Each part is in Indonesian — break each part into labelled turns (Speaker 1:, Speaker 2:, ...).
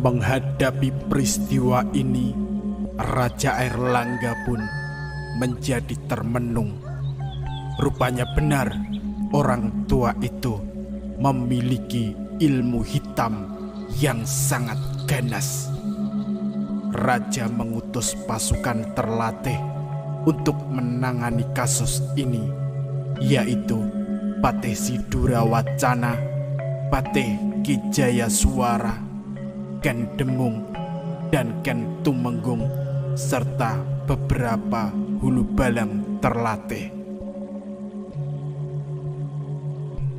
Speaker 1: Menghadapi peristiwa ini, Raja Airlangga pun menjadi termenung. Rupanya benar, orang tua itu memiliki ilmu hitam yang sangat ganas. Raja mengutus pasukan terlatih untuk menangani kasus ini, yaitu Patih Sidurawacana, Patih Ki Jayaswara, Ken Demung, dan Ken Tumenggung, serta beberapa hulu balang terlatih.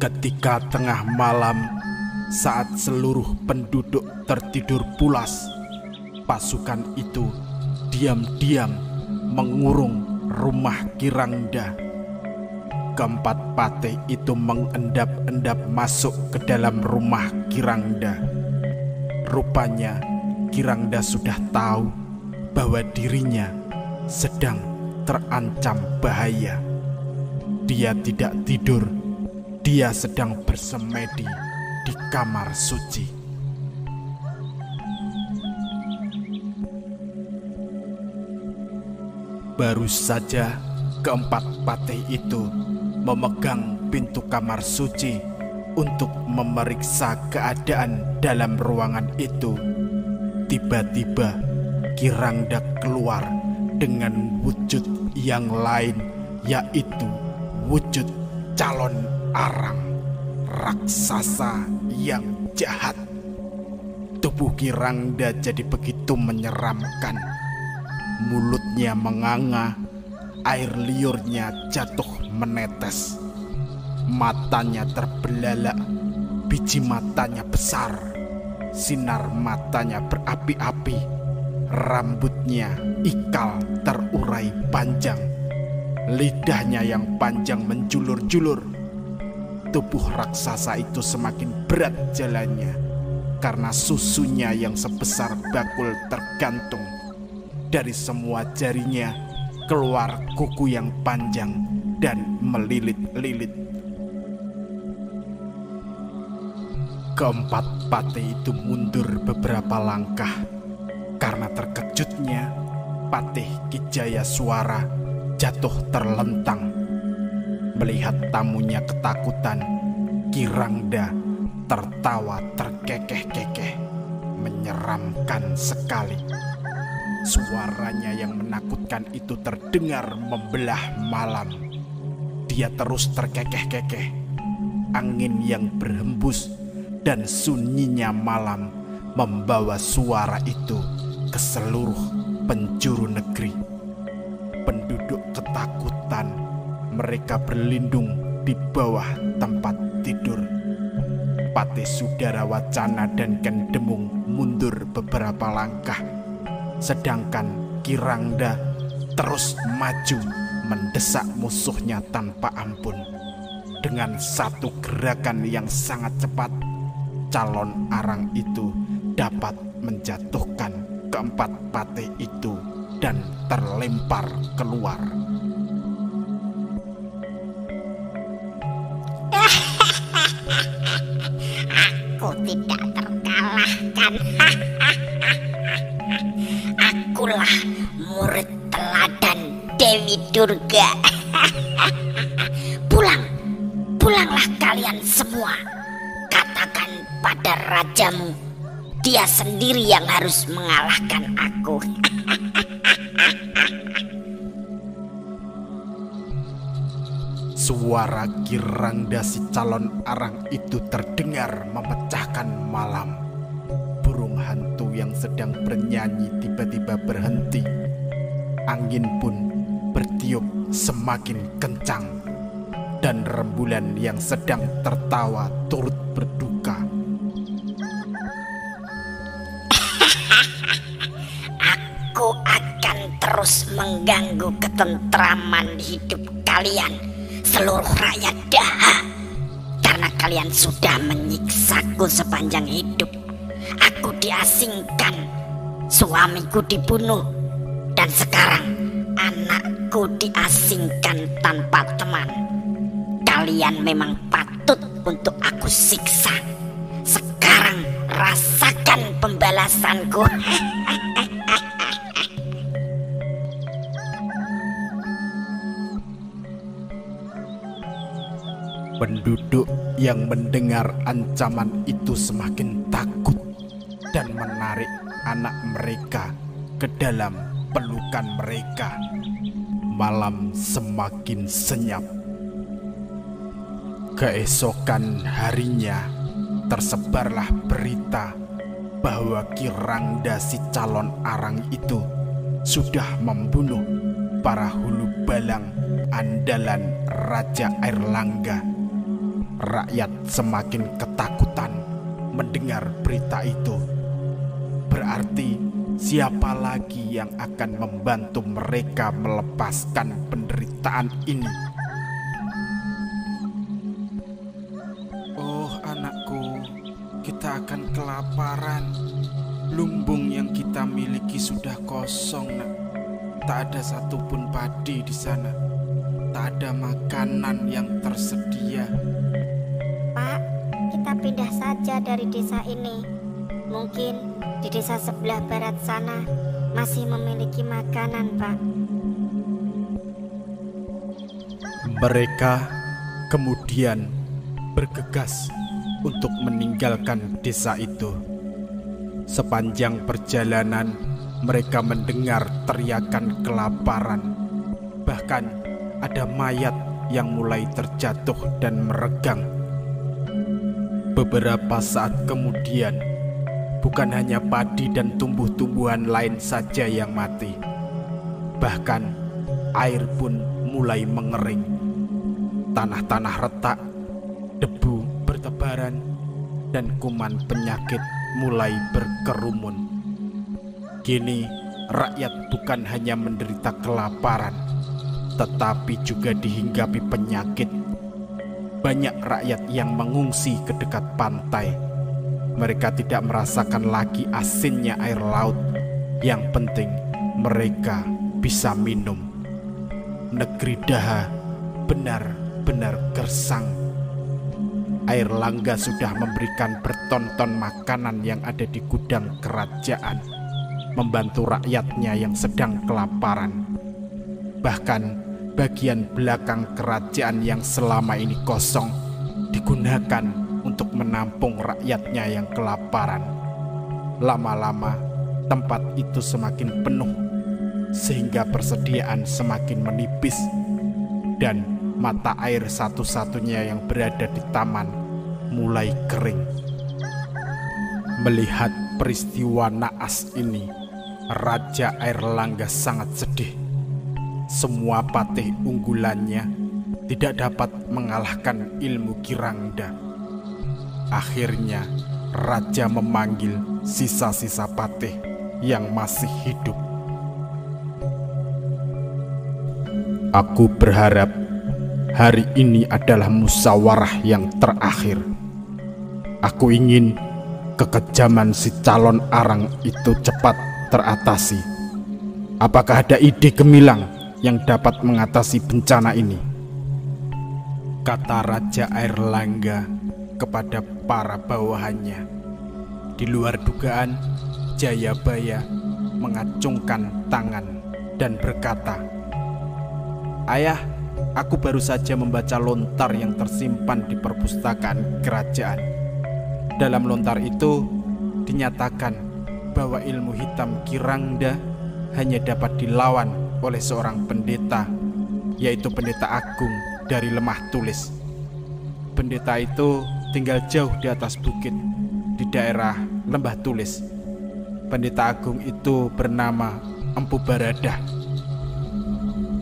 Speaker 1: Ketika tengah malam, saat seluruh penduduk tertidur pulas, pasukan itu diam-diam mengurung rumah Kirangda. Keempat patih itu mengendap-endap masuk ke dalam rumah Kirangda. Rupanya Kirangda sudah tahu bahwa dirinya sedang terancam bahaya. Dia tidak tidur, dia sedang bersemedi di kamar suci. Baru saja keempat patih itu memegang pintu kamar suci untuk memeriksa keadaan dalam ruangan itu, tiba-tiba Kirangda keluar dengan wujud yang lain, yaitu wujud calon arang raksasa yang jahat. Tubuh Kirangda jadi begitu menyeramkan. Mulutnya menganga, air liurnya jatuh menetes. Matanya terbelalak, biji matanya besar, sinar matanya berapi-api, rambutnya ikal terurai panjang, lidahnya yang panjang menjulur-julur. Tubuh raksasa itu semakin berat jalannya, karena susunya yang sebesar bakul tergantung. Dari semua jarinya keluar kuku yang panjang dan melilit-lilit. Keempat patih itu mundur beberapa langkah karena terkejutnya Patih Ki Jayaswara jatuh terlentang. Melihat tamunya ketakutan, Kirangda tertawa terkekeh-kekeh, menyeramkan sekali. Suaranya yang menakutkan itu terdengar membelah malam. Dia terus terkekeh-kekeh. Angin yang berhembus dan sunyinya malam membawa suara itu ke seluruh penjuru negeri. Penduduk ketakutan, mereka berlindung di bawah tempat tidur. Patih Sidurawacana dan Ken Demung mundur beberapa langkah, sedangkan Kirangda terus maju mendesak musuhnya tanpa ampun. Dengan satu gerakan yang sangat cepat, calon arang itu dapat menjatuhkan keempat patih itu dan terlempar keluar.
Speaker 2: Aku tidak terkalahkan. Akulah murid teladan Dewi Durga. Pulanglah kalian semua. Katakan pada rajamu, dia sendiri yang harus mengalahkan aku.
Speaker 1: Suara Kirangda si calon arang itu terdengar memecahkan malam. Burung hantu yang sedang bernyanyi tiba-tiba berhenti. Angin pun bertiup semakin kencang, dan rembulan yang sedang tertawa turut berduka.
Speaker 2: Aku akan terus mengganggu ketentraman hidup kalian, seluruh rakyat Daha. Karena kalian sudah menyiksaku sepanjang hidup. Aku diasingkan, suamiku dibunuh, dan sekarang anakku diasingkan tanpa teman. Kalian memang patut untuk aku siksa. Sekarang rasakan pembalasanku.
Speaker 1: Penduduk yang mendengar ancaman itu semakin takut dan menarik anak mereka ke dalam pelukan mereka. Malam semakin senyap. Keesokan harinya tersebarlah berita bahwa Ki Rangda si calon arang itu sudah membunuh para hulu balang andalan Raja Airlangga. Rakyat semakin ketakutan mendengar berita itu. Berarti siapa lagi yang akan membantu mereka melepaskan penderitaan ini? Oh anakku, kita akan kelaparan. Lumbung yang kita miliki sudah kosong, nak. Tak ada satupun padi di sana. Tak ada makanan yang tersedia.
Speaker 3: Pak, kita pindah saja dari desa ini. Mungkin di desa sebelah barat sana masih memiliki makanan, Pak.
Speaker 1: Mereka kemudian bergegas untuk meninggalkan desa itu. Sepanjang perjalanan, mereka mendengar teriakan kelaparan. Bahkan ada mayat yang mulai terjatuh dan meregang. Beberapa saat kemudian, bukan hanya padi dan tumbuh-tumbuhan lain saja yang mati, bahkan air pun mulai mengering. Tanah-tanah retak, debu bertebaran, dan kuman penyakit mulai berkerumun. Kini rakyat bukan hanya menderita kelaparan, tetapi juga dihinggapi penyakit. Banyak rakyat yang mengungsi ke dekat pantai. Mereka tidak merasakan lagi asinnya air laut. Yang penting mereka bisa minum. Negeri Daha benar-benar gersang. Airlangga sudah memberikan berton-ton makanan yang ada di gudang kerajaan, membantu rakyatnya yang sedang kelaparan. Bahkan bagian belakang kerajaan yang selama ini kosong digunakan untuk menampung rakyatnya yang kelaparan. Lama-lama tempat itu semakin penuh, sehingga persediaan semakin menipis, dan mata air satu-satunya yang berada di taman mulai kering. Melihat peristiwa naas ini, Raja Airlangga sangat sedih. Semua patih unggulannya tidak dapat mengalahkan ilmu Ki Rangda. Akhirnya raja memanggil sisa-sisa patih yang masih hidup. Aku berharap hari ini adalah musyawarah yang terakhir. Aku ingin kekejaman si calon arang itu cepat teratasi. Apakah ada ide gemilang yang dapat mengatasi bencana ini? Kata Raja Airlangga kepada para bawahannya. Di luar dugaan, Jayabaya mengacungkan tangan dan berkata, "Ayah, aku baru saja membaca lontar yang tersimpan di perpustakaan kerajaan. Dalam lontar itu dinyatakan bahwa ilmu hitam Ki Rangda hanya dapat dilawan oleh seorang pendeta, yaitu pendeta agung dari Lemah Tulis. Pendeta itu tinggal jauh di atas bukit di daerah Lembah Tulis. Pendeta agung itu bernama Empu Baradah.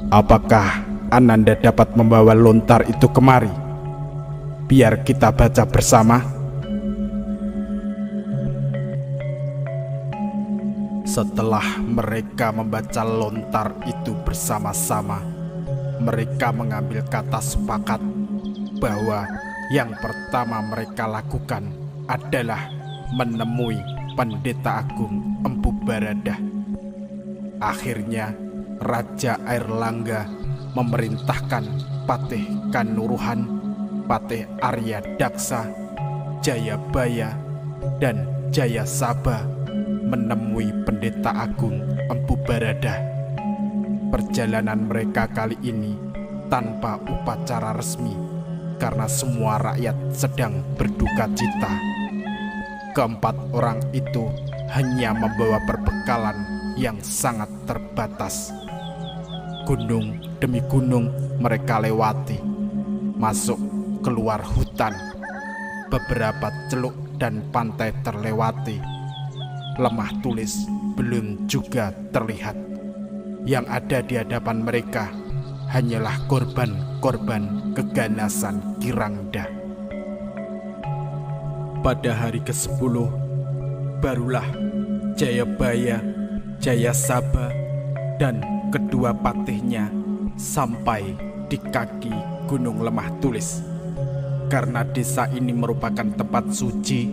Speaker 1: Apakah Ananda dapat membawa lontar itu kemari? Biar kita baca bersama." Setelah mereka membaca lontar itu bersama-sama, mereka mengambil kata sepakat bahwa yang pertama mereka lakukan adalah menemui Pendeta Agung Empu Baradah. Akhirnya Raja Airlangga memerintahkan Patih Kanuruhan, Patih Arya Daksa, Jayabaya, dan Jayasaba menemui Pendeta Agung Empu Baradah. Perjalanan mereka kali ini tanpa upacara resmi karena semua rakyat sedang berduka cita. Keempat orang itu hanya membawa perbekalan yang sangat terbatas. Gunung demi gunung mereka lewati, masuk keluar hutan. Beberapa celuk dan pantai terlewati. Lemah Tulis belum juga terlihat. Yang ada di hadapan mereka hanyalah korban-korban keganasan Kirangda. Pada hari ke-10, barulah Jayabaya, Jayasaba, dan kedua patihnya sampai di kaki Gunung Lemah Tulis. Karena desa ini merupakan tempat suci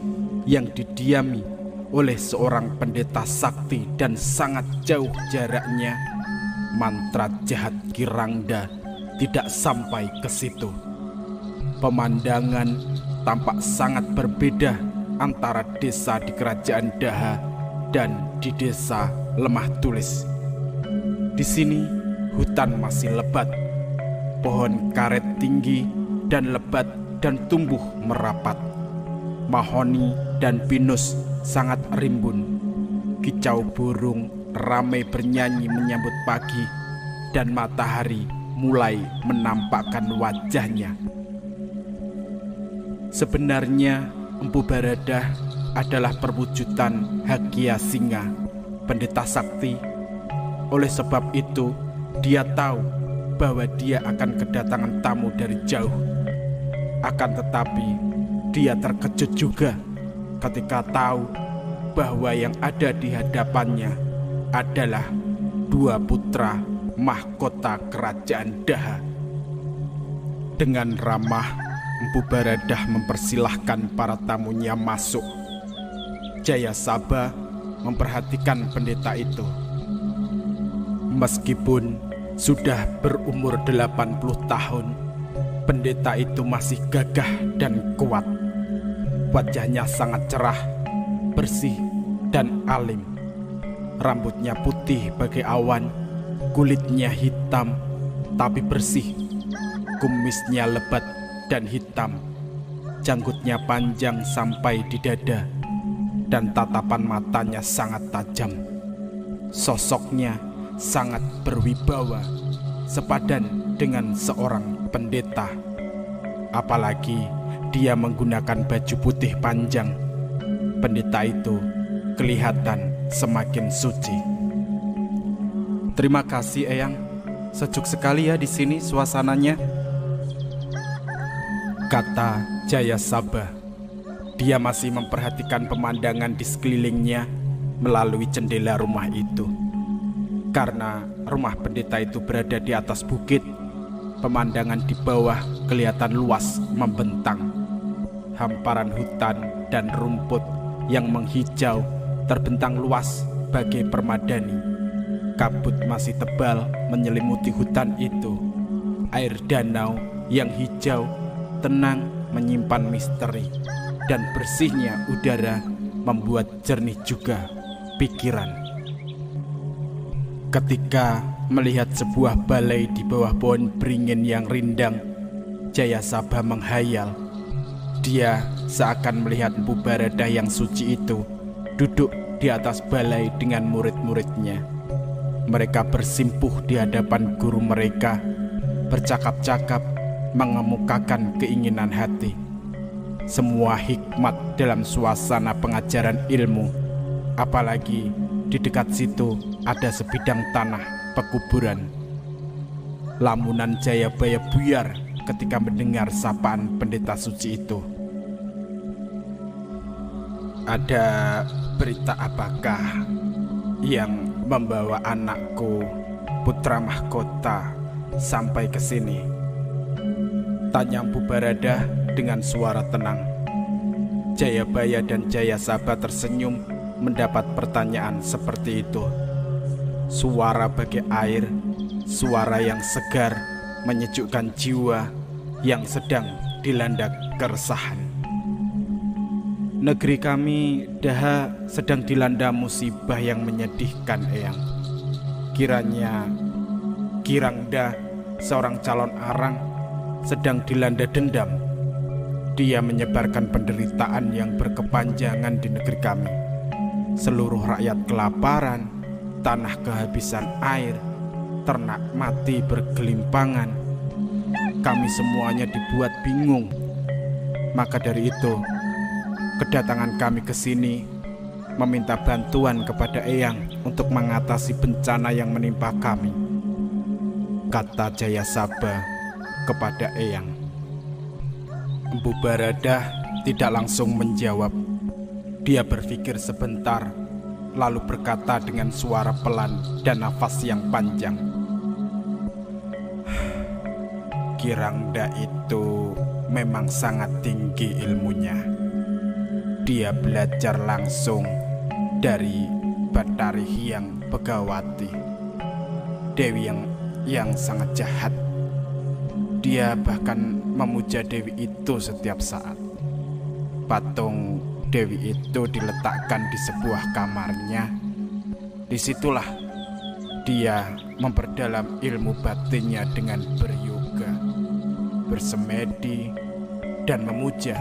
Speaker 1: yang didiami oleh seorang pendeta sakti dan sangat jauh jaraknya, mantra jahat Kirangda tidak sampai ke situ. Pemandangan tampak sangat berbeda antara desa di Kerajaan Daha dan di desa Lemah Tulis. Di sini hutan masih lebat, pohon karet tinggi dan lebat dan tumbuh merapat. Mahoni dan pinus sangat rimbun. Kicau burung ramai bernyanyi menyambut pagi, dan matahari mulai menampakkan wajahnya. Sebenarnya Empu Baradah adalah perwujudan Hagya Singa, pendeta sakti. Oleh sebab itu, dia tahu bahwa dia akan kedatangan tamu dari jauh. Akan tetapi, dia terkejut juga ketika tahu bahwa yang ada di hadapannya adalah dua putra mahkota Kerajaan Daha. Dengan ramah, Empu Baradah mempersilahkan para tamunya masuk. Jayasaba memperhatikan pendeta itu. Meskipun sudah berumur 80 tahun, pendeta itu masih gagah dan kuat. Wajahnya sangat cerah, bersih, dan alim. Rambutnya putih bagai awan, kulitnya hitam tapi bersih. Kumisnya lebat dan hitam, janggutnya panjang sampai di dada, dan tatapan matanya sangat tajam. Sosoknya sangat berwibawa, sepadan dengan seorang pendeta. Apalagi dia menggunakan baju putih panjang. Pendeta itu kelihatan semakin suci. Terima kasih, Eyang. Sejuk sekali ya di sini suasananya, kata Jayasaba. Dia masih memperhatikan pemandangan di sekelilingnya melalui jendela rumah itu. Karena rumah pendeta itu berada di atas bukit, pemandangan di bawah kelihatan luas membentang. Hamparan hutan dan rumput yang menghijau terbentang luas bagai permadani. Kabut masih tebal menyelimuti hutan itu. Air danau yang hijau tenang menyimpan misteri, dan bersihnya udara membuat jernih juga pikiran. Ketika melihat sebuah balai di bawah pohon beringin yang rindang, Jayasaba menghayal. Dia seakan melihat Empu Baradah yang suci itu duduk di atas balai dengan murid-muridnya. Mereka bersimpuh di hadapan guru mereka, bercakap-cakap, mengemukakan keinginan hati. Semua hikmat dalam suasana pengajaran ilmu. Apalagi di dekat situ ada sebidang tanah pekuburan. Lamunan Jayabaya buyar ketika mendengar sapaan pendeta suci itu. Ada berita apakah? yang membawa anakku, putra mahkota, sampai ke sini? Tanya Empu Baradah dengan suara tenang. Jayabaya dan Jayasabha tersenyum mendapat pertanyaan seperti itu. Suara bagai air, suara yang segar, menyejukkan jiwa yang sedang dilanda keresahan. Negeri kami, Daha, sedang dilanda musibah yang menyedihkan, Eyang. Kiranya Kirangda, seorang calon arang, sedang dilanda dendam. Dia menyebarkan penderitaan yang berkepanjangan di negeri kami. Seluruh rakyat kelaparan, tanah kehabisan air, ternak mati bergelimpangan. Kami semuanya dibuat bingung. Maka dari itu, kedatangan kami ke sini meminta bantuan kepada Eyang untuk mengatasi bencana yang menimpa kami, kata Jayasabha kepada Eyang. Empu Baradah tidak langsung menjawab. Dia berpikir sebentar, lalu berkata dengan suara pelan dan nafas yang panjang. Kirangda itu memang sangat tinggi ilmunya. Dia belajar langsung dari Bathari Hyang Begawati, dewi yang sangat jahat. Dia bahkan memuja dewi itu setiap saat. Patung dewi itu diletakkan di sebuah kamarnya. Disitulah dia memperdalam ilmu batinnya dengan beryoga, bersemedi, dan memuja.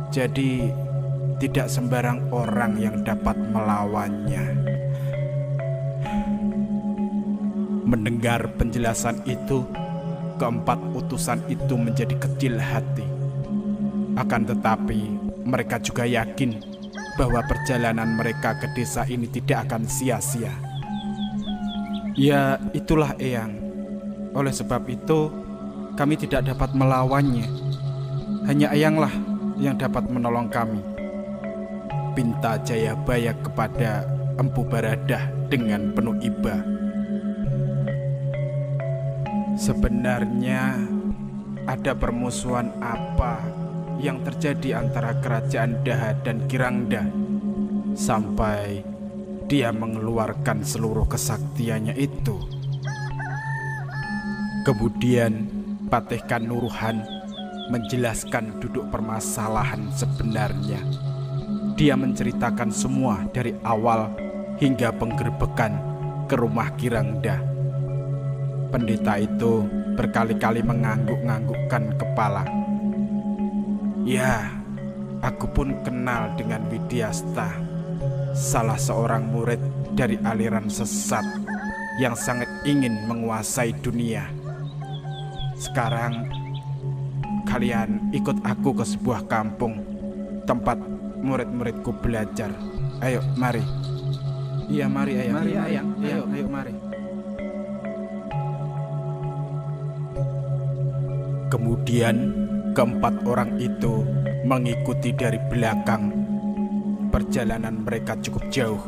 Speaker 1: Jadi tidak sembarang orang yang dapat melawannya. Mendengar penjelasan itu, keempat utusan itu menjadi kecil hati. Akan tetapi mereka juga yakin bahwa perjalanan mereka ke desa ini tidak akan sia-sia. Ya, itulah Eyang. Oleh sebab itu, kami tidak dapat melawannya. Hanya Eyanglah yang dapat menolong kami, pinta Jayabaya kepada Empu Baradah dengan penuh iba. Sebenarnya ada permusuhan apa yang terjadi antara kerajaan Daha dan Kirangda sampai dia mengeluarkan seluruh kesaktiannya itu? Kemudian Patih Kanuruhan menjelaskan duduk permasalahan sebenarnya. Dia menceritakan semua dari awal hingga penggerbekan ke rumah Kirangda. Pendeta itu berkali-kali mengangguk-anggukkan kepala. Ya, aku pun kenal dengan Widyasta, salah seorang murid dari aliran sesat yang sangat ingin menguasai dunia. Sekarang kalian ikut aku ke sebuah kampung tempat murid-muridku belajar. Ayo, mari. Iya, mari Ayang. Mari Ayang. Ayo, mari. Kemudian keempat orang itu mengikuti dari belakang. Perjalanan mereka cukup jauh,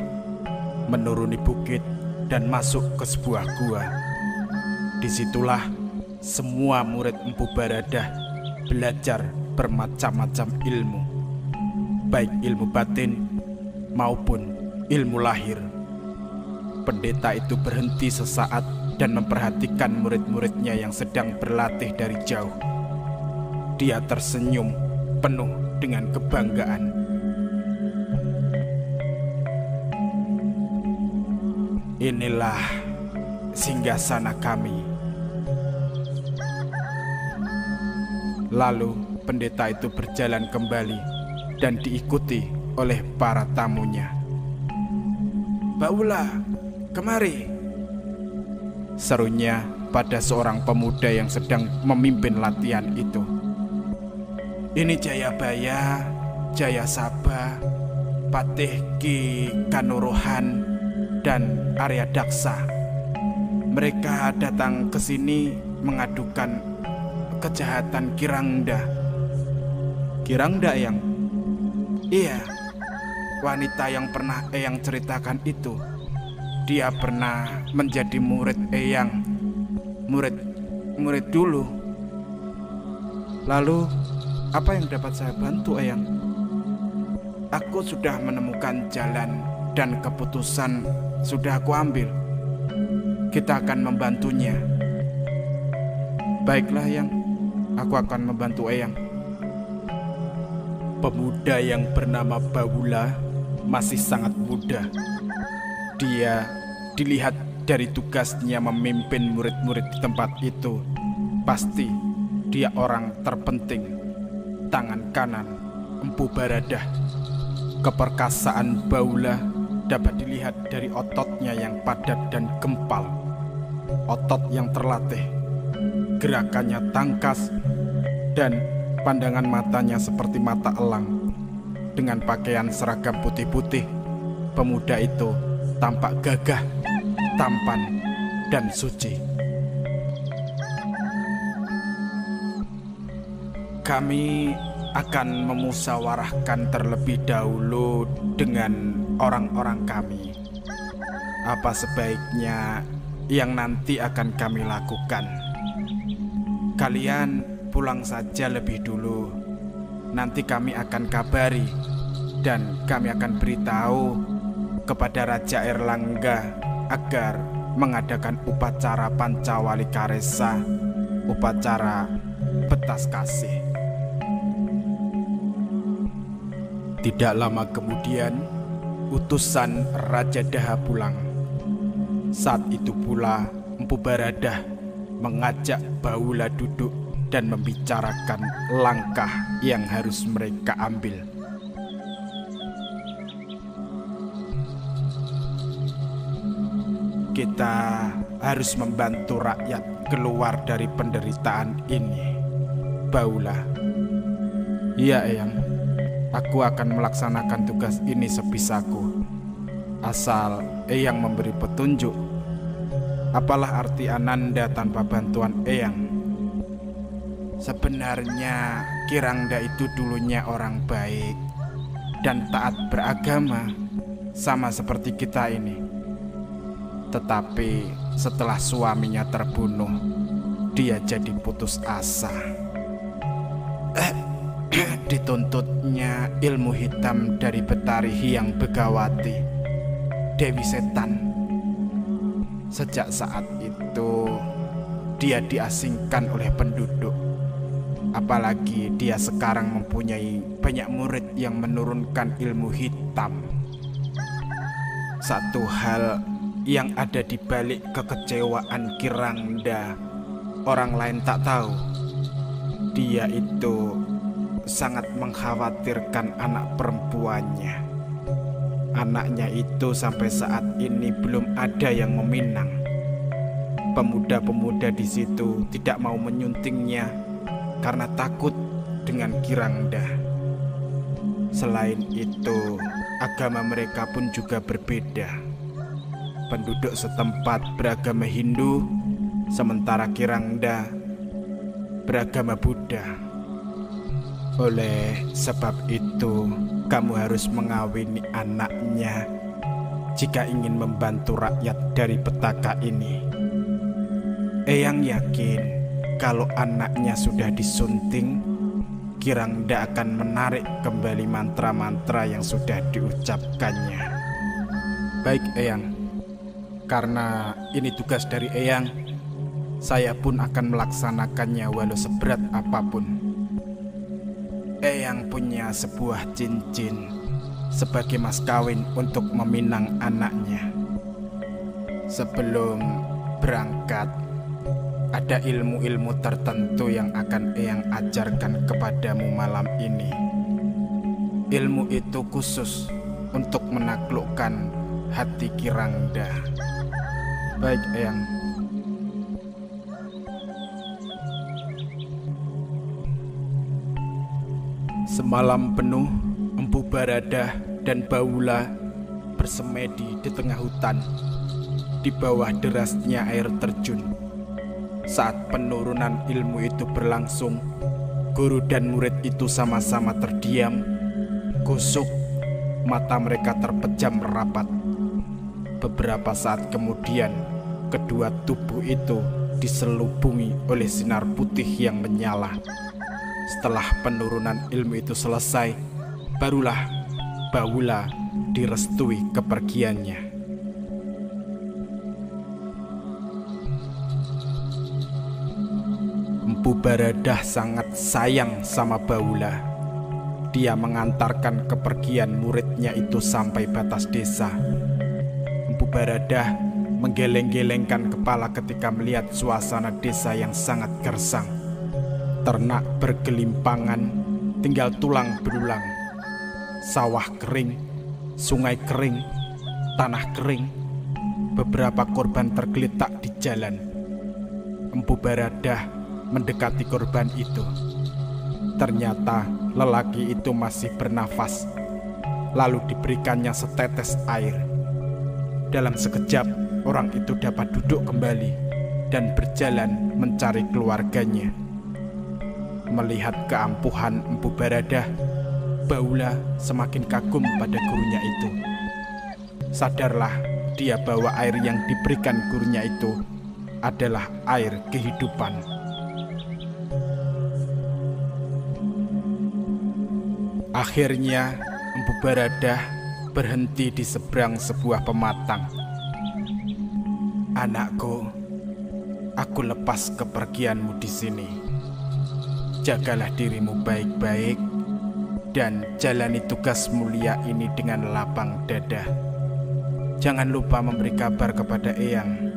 Speaker 1: menuruni bukit dan masuk ke sebuah gua. Disitulah semua murid Empu Baradah belajar bermacam-macam ilmu, baik ilmu batin maupun ilmu lahir. Pendeta itu berhenti sesaat dan memperhatikan murid-muridnya yang sedang berlatih dari jauh. Dia tersenyum penuh dengan kebanggaan. Inilah singgasana kami. Lalu pendeta itu berjalan kembali dan diikuti oleh para tamunya. Baula, kemari, serunya pada seorang pemuda yang sedang memimpin latihan itu. Ini Jayabaya, Jayasabha, Patih Ki Kanuruhan, dan Arya Daksa. Mereka datang ke sini mengadukan kejahatan Kirangda. Kirangda yang? Iya, wanita yang pernah Eyang ceritakan itu, dia pernah menjadi murid Eyang, murid dulu. Lalu apa yang dapat saya bantu, Eyang? Aku sudah menemukan jalan dan keputusan sudah aku ambil. Kita akan membantunya. Baiklah, Eyang, aku akan membantu Eyang. Pemuda yang bernama Baula masih sangat muda. Dia dilihat dari tugasnya memimpin murid-murid di tempat itu. Pasti dia orang terpenting. Tangan kanan Empu Baradah. Keperkasaan Baula dapat dilihat dari ototnya yang padat dan gempal. Otot yang terlatih, gerakannya tangkas, dan pandangan matanya seperti mata elang. Dengan pakaian seragam putih-putih, pemuda itu tampak gagah, tampan, dan suci. Kami akan memusyawarahkan terlebih dahulu dengan orang-orang kami. Apa sebaiknya yang nanti akan kami lakukan? Kalian pulang saja lebih dulu. Nanti kami akan kabari dan kami akan beritahu kepada Raja Erlangga agar mengadakan upacara Pancawali Karesa, upacara betas kasih. Tidak lama kemudian, utusan Raja Daha pulang. Saat itu pula Empu Baradah mengajak Baula duduk dan membicarakan langkah yang harus mereka ambil. Kita harus membantu rakyat keluar dari penderitaan ini, Baula. Iya, Eyang. Aku akan melaksanakan tugas ini sebisaku, asal Eyang memberi petunjuk. Apalah arti Ananda tanpa bantuan Eyang? Sebenarnya Kirangda itu dulunya orang baik dan taat beragama, sama seperti kita ini. Tetapi setelah suaminya terbunuh, dia jadi putus asa. Dituntutnya ilmu hitam dari Betari Hyang Begawati, Dewi Setan. Sejak saat itu dia diasingkan oleh penduduk. Apalagi dia sekarang mempunyai banyak murid yang menurunkan ilmu hitam. Satu hal yang ada di balik kekecewaan Kirangda, orang lain tak tahu. Dia itu sangat mengkhawatirkan anak perempuannya. Anaknya itu sampai saat ini belum ada yang meminang. Pemuda-pemuda di situ tidak mau menyuntingnya karena takut dengan Kirangda. Selain itu, agama mereka pun juga berbeda. Penduduk setempat beragama Hindu, sementara Kirangda beragama Buddha. Oleh sebab itu, kamu harus mengawini anaknya jika ingin membantu rakyat dari petaka ini. Eyang yakin kalau anaknya sudah disunting, Kirangda akan menarik kembali mantra-mantra yang sudah diucapkannya. Baik, Eyang. Karena ini tugas dari Eyang, saya pun akan melaksanakannya walau seberat apapun. Eyang punya sebuah cincin sebagai mas kawin untuk meminang anaknya. Sebelum berangkat, ada ilmu-ilmu tertentu yang akan Eyang ajarkan kepadamu malam ini. Ilmu itu khusus untuk menaklukkan hati Kirangda. Baik, Eyang. Semalam penuh, Empu Baradah dan Baula bersemedi di tengah hutan, di bawah derasnya air terjun. Saat penurunan ilmu itu berlangsung, guru dan murid itu sama-sama terdiam, kusuk, mata mereka terpejam rapat. Beberapa saat kemudian, kedua tubuh itu diselubungi oleh sinar putih yang menyala. Setelah penurunan ilmu itu selesai, barulah Baula direstui kepergiannya. Empu Baradah sangat sayang sama Baula. Dia mengantarkan kepergian muridnya itu sampai batas desa. Empu Baradah menggeleng-gelengkan kepala ketika melihat suasana desa yang sangat gersang. Ternak bergelimpangan, tinggal tulang belulang. Sawah kering, sungai kering, tanah kering. Beberapa korban tergeletak di jalan. Empu Baradah mendekati korban itu. Ternyata lelaki itu masih bernafas. Lalu diberikannya setetes air. Dalam sekejap, orang itu dapat duduk kembali dan berjalan mencari keluarganya. Melihat keampuhan Empu Baradah, Baula semakin kagum pada gurunya itu. Sadarlah dia bahwa air yang diberikan gurunya itu adalah air kehidupan. Akhirnya Empu Baradah berhenti di seberang sebuah pematang. "Anakku, aku lepas kepergianmu di sini. Jagalah dirimu baik-baik dan jalani tugas mulia ini dengan lapang dada. Jangan lupa memberi kabar kepada Eyang,"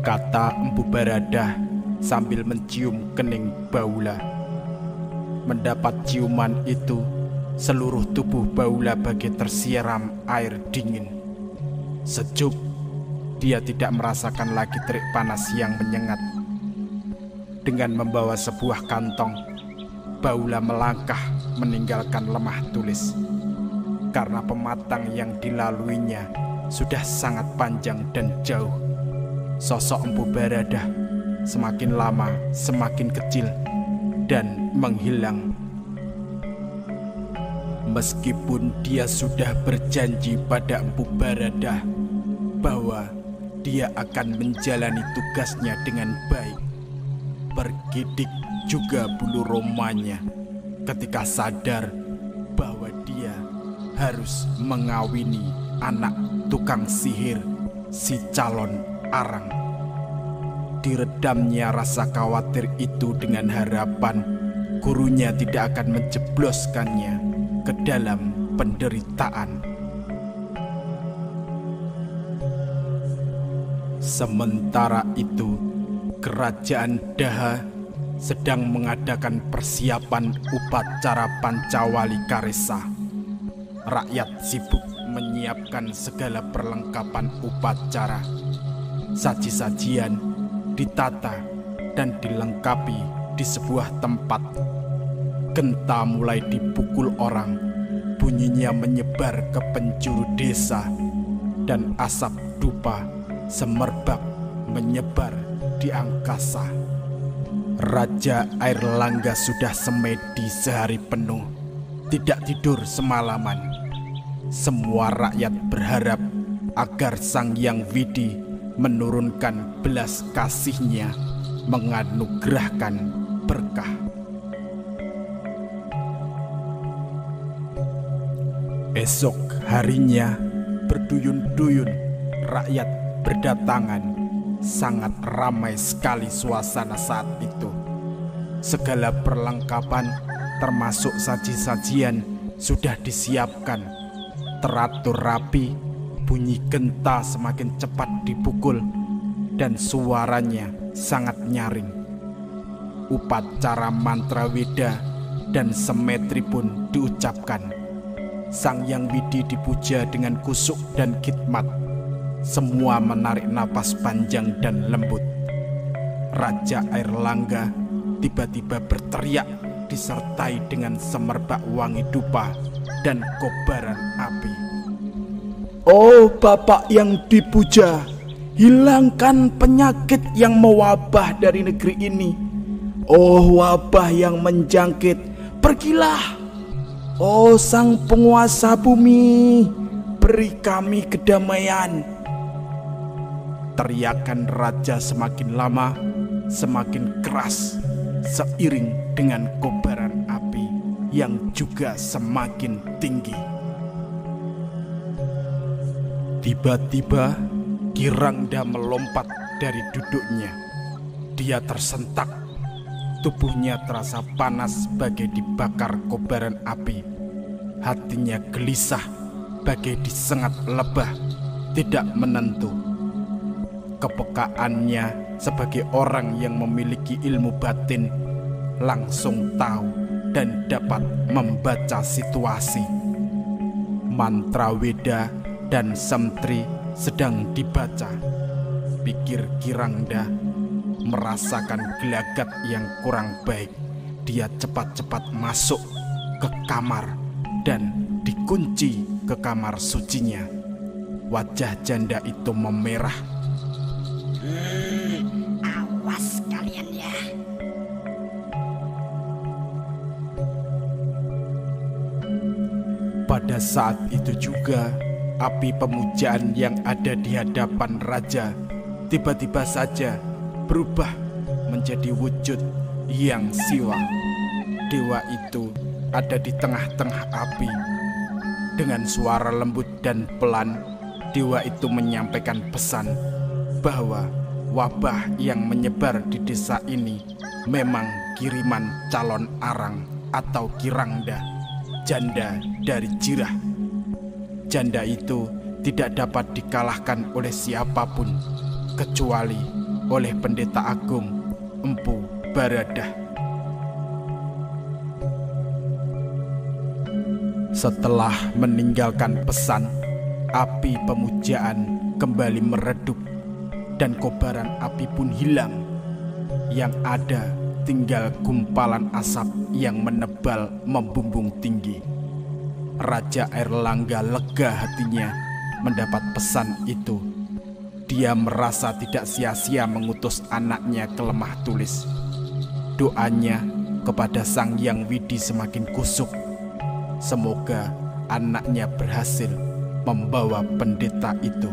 Speaker 1: kata Empu Baradah sambil mencium kening Baula. Mendapat ciuman itu, seluruh tubuh Baula bagai tersiram air dingin. Sejuk, dia tidak merasakan lagi terik panas yang menyengat. Dengan membawa sebuah kantong, Baula melangkah meninggalkan Lemah Tulis. Karena pematang yang dilaluinya sudah sangat panjang dan jauh, sosok Empu Baradah semakin lama semakin kecil dan menghilang. Meskipun dia sudah berjanji pada Empu Baradah bahwa dia akan menjalani tugasnya dengan baik, bergidik juga bulu romanya ketika sadar bahwa dia harus mengawini anak tukang sihir si calon arang. Diredamnya rasa khawatir itu dengan harapan gurunya tidak akan menjebloskannya ke dalam penderitaan. Sementara itu, Kerajaan Daha sedang mengadakan persiapan upacara Pancawali Karesa. Rakyat sibuk menyiapkan segala perlengkapan upacara. Saji-sajian ditata dan dilengkapi di sebuah tempat. Genta mulai dipukul orang, bunyinya menyebar ke penjuru desa, dan asap dupa semerbak menyebar di angkasa. Raja Airlangga sudah semedi sehari penuh, tidak tidur semalaman. Semua rakyat berharap agar Sang Hyang Widi menurunkan belas kasihnya, menganugerahkan berkah. Esok harinya, berduyun-duyun rakyat berdatangan. Sangat ramai sekali suasana saat itu. Segala perlengkapan termasuk saji-sajian sudah disiapkan. Teratur rapi, bunyi genta semakin cepat dipukul dan suaranya sangat nyaring. Upacara mantra Weda dan semetri pun diucapkan. Sang Hyang Widi dipuja dengan kusuk dan khidmat. Semua menarik napas panjang dan lembut. Raja Airlangga tiba-tiba berteriak disertai dengan semerbak wangi dupa dan kobaran api. "Oh Bapak yang dipuja, hilangkan penyakit yang mewabah dari negeri ini. Oh wabah yang menjangkit, pergilah. Oh sang penguasa bumi, beri kami kedamaian. Teriakan raja semakin lama semakin keras seiring dengan kobaran api yang juga semakin tinggi. Tiba-tiba Kirangda melompat dari duduknya. Dia tersentak. Tubuhnya terasa panas bagai dibakar kobaran api. Hatinya gelisah bagai disengat lebah, tidak menentu. Kepekaannya sebagai orang yang memiliki ilmu batin langsung tahu dan dapat membaca situasi. Mantra Weda dan Semtri sedang dibaca. Pikir Kirangda, merasakan gelagat yang kurang baik. Dia cepat-cepat masuk ke kamar dan dikunci ke kamar sucinya. Wajah janda itu memerah.
Speaker 2: Awas kalian ya.
Speaker 1: Pada saat itu juga api pemujaan yang ada di hadapan raja tiba-tiba saja berubah menjadi wujud Hyang Siwa. Dewa itu ada di tengah-tengah api. Dengan suara lembut dan pelan, dewa itu menyampaikan pesan bahwa wabah yang menyebar di desa ini memang kiriman calon arang atau Kirangda, janda dari Jirah. Janda itu tidak dapat dikalahkan oleh siapapun kecuali oleh Pendeta Agung Empu Baradah. Setelah meninggalkan pesan, api pemujaan kembali meredup dan kobaran api pun hilang. Yang ada tinggal gumpalan asap yang menebal membumbung tinggi. Raja Airlangga lega hatinya mendapat pesan itu. Dia merasa tidak sia-sia mengutus anaknya ke Lemah Tulis. Doanya kepada Sang Hyang Widi semakin kusuk. Semoga anaknya berhasil membawa pendeta itu